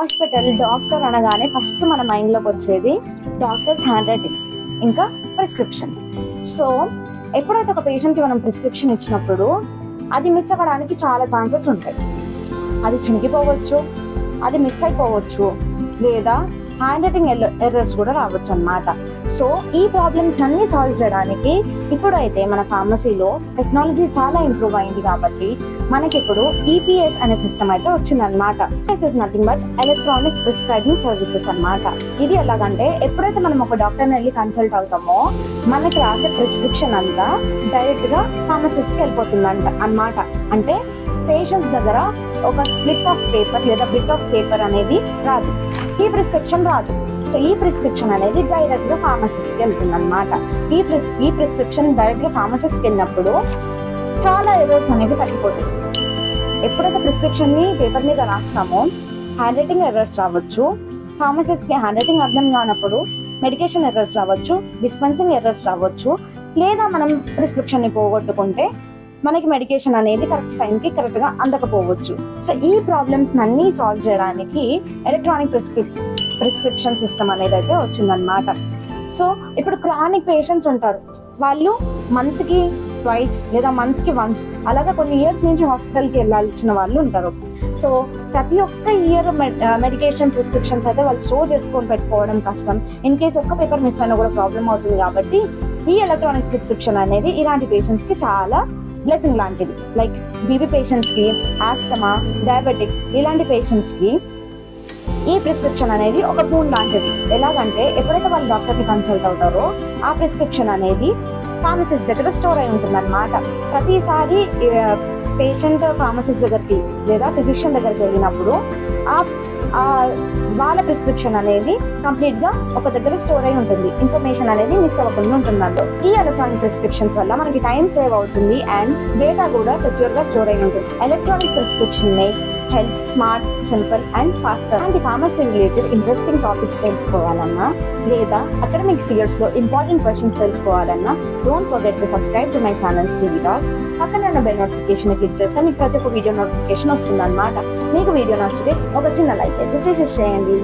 Hospital doctor అనగానే first మన మైండ్లోకి వచ్చేది డాక్టర్స్ హ్యాండ్ రైటింగ్ ఇంకా ప్రిస్క్రిప్షన్. సో ఎప్పుడైతే ఒక పేషెంట్కి మనం ప్రిస్క్రిప్షన్ ఇచ్చినప్పుడు అది మిస్ అవ్వడానికి చాలా ఛాన్సెస్ ఉంటాయి. అది చినిగిపోవచ్చు, అది మిస్ అయిపోవచ్చు, లేదా హ్యాండ్ రైటింగ్ ఎర్రర్స్ కూడా రావచ్చు అన్నమాట. సో ఈ ప్రాబ్లమ్స్ అన్ని సాల్వ్ చేయడానికి ఇప్పుడైతే మన ఫార్మసీలో టెక్నాలజీ చాలా ఇంప్రూవ్ అయింది కాబట్టి మనకి ఇప్పుడు ఈపీఎస్ అనే సిస్టమ్ అయితే వచ్చిందనమాట. EPS is nothing but electronic prescribing services అన్నమాట. ఇది ఎలాగంటే ఎప్పుడైతే మనం ఒక డాక్టర్ని వెళ్ళి కన్సల్ట్ అవుతామో మనకి రాసే ప్రిస్క్రిప్షన్ అంతా డైరెక్ట్ గా ఫార్మసిస్ట్కి వెళ్ళిపోతుందంట అన్నమాట. అంటే పేషెంట్స్ దగ్గర ఒక స్లిప్ ఆఫ్ పేపర్ లేదా బిట్ ఆఫ్ పేపర్ అనేది రాదు, ఈ ప్రిస్క్రిప్షన్ రాదు. సో ఈ ప్రిస్క్రిప్షన్ అనేది డైరెక్ట్ గా ఫార్మసిస్ట్కి వెళ్తుంది అనమాట. ఈ ప్రిస్క్రిప్షన్ డైరెక్ట్ గా ఫార్మసిస్ట్కి వెళ్ళినప్పుడు చాలా ఎర్రర్స్ అనేవి తగ్గిపోతాయి. ఎప్పుడైతే ప్రిస్క్రిప్షన్ ని పేపర్ మీద రాస్తామో హ్యాండ్ రైటింగ్ ఎర్రర్స్ రావచ్చు, ఫార్మసిస్ట్ కి హ్యాండ్ రైటింగ్ అర్థం కానప్పుడు మెడికేషన్ ఎర్రర్స్ రావచ్చు, డిస్పెన్సింగ్ ఎర్రర్స్ రావచ్చు, లేదా మనం ప్రిస్క్రిప్షన్ ని పోగొట్టుకుంటే మనకి మెడికేషన్ అనేది కరెక్ట్ టైంకి కరెక్ట్గా అందకపోవచ్చు. సో ఈ ప్రాబ్లమ్స్ అన్నీ సాల్వ్ చేయడానికి ఎలక్ట్రానిక్ ప్రిస్క్రిప్షన్ సిస్టమ్ అనేది అయితే వచ్చిందనమాట. సో ఇప్పుడు క్రానిక్ పేషెంట్స్ ఉంటారు, వాళ్ళు మంత్కి ట్వైస్ లేదా మంత్కి వన్స్ అలాగా కొన్ని ఇయర్స్ నుంచి హాస్పిటల్కి వెళ్ళాల్సిన వాళ్ళు ఉంటారు. సో ప్రతి ఒక్క ఇయర్ మెడికేషన్ ప్రిస్క్రిప్షన్స్ అయితే వాళ్ళు స్టోర్ చేసుకొని పెట్టుకోవడం కష్టం. ఇన్ కేస్ ఒక్క పేపర్ మిస్ అయినా కూడా ప్రాబ్లం అవుతుంది కాబట్టి ఈ ఎలక్ట్రానిక్ ప్రిస్క్రిప్షన్ అనేది ఇలాంటి పేషెంట్స్కి చాలా బ్లెస్సింగ్ లాంటిది. లైక్ బీపీ పేషెంట్స్కి, ఆస్తమా, డయాబెటిక్ ఇలాంటి పేషెంట్స్కి ఈ ప్రిస్క్రిప్షన్ అనేది ఒక బూన్ లాంటిది. ఎలాగంటే ఎప్పుడైతే వాళ్ళు డాక్టర్ని కన్సల్ట్ అవుతారో ఆ ప్రిస్క్రిప్షన్ అనేది ఫార్మసిస్ట్ దగ్గర స్టోర్ అయి ఉంటుంది అనమాట. ప్రతిసారి పేషెంట్ ఫార్మసిస్ట్ దగ్గరికి లేదా ఫిజిషియన్ దగ్గరికి వెళ్ళినప్పుడు వాళ్ళ ప్రిస్క్రిప్షన్ అనేది కంప్లీట్ గా ఒక దగ్గర స్టోర్ అయి ఉంటుంది, ఇన్ఫర్మేషన్ అనేది మిస్ అవ్వకుండా ఉంటుంది అందులో. ఈ ఎలక్ట్రానిక్ ప్రిస్క్రిప్షన్స్ వల్ల మనకి టైం సేవ్ అవుతుంది అండ్ డేటా కూడా సెక్యూర్ గా స్టోర్ అయి ఉంటుంది. Electronic prescription makes health smart, simple and faster. And pharmacy related interesting topics తెలుసుకోవాలన్నా లేదా అకాడమిక్ ఇయర్స్ లో ఇంపార్టెంట్ క్వశ్చన్స్ తెలుసుకోవాలన్నా don't forget to subscribe to my channels TV talks. పక్కన ఉన్న బెల్ నోటిఫికేషన్ క్లిక్ చేస్తే మీకు ప్రతి ఒక్క వీడియో నోటిఫికేషన్ వస్తుంది అనమాట. మీకు వీడియో నచ్చితే ఒక చిన్న లైక్ అయితే చేసేయండి.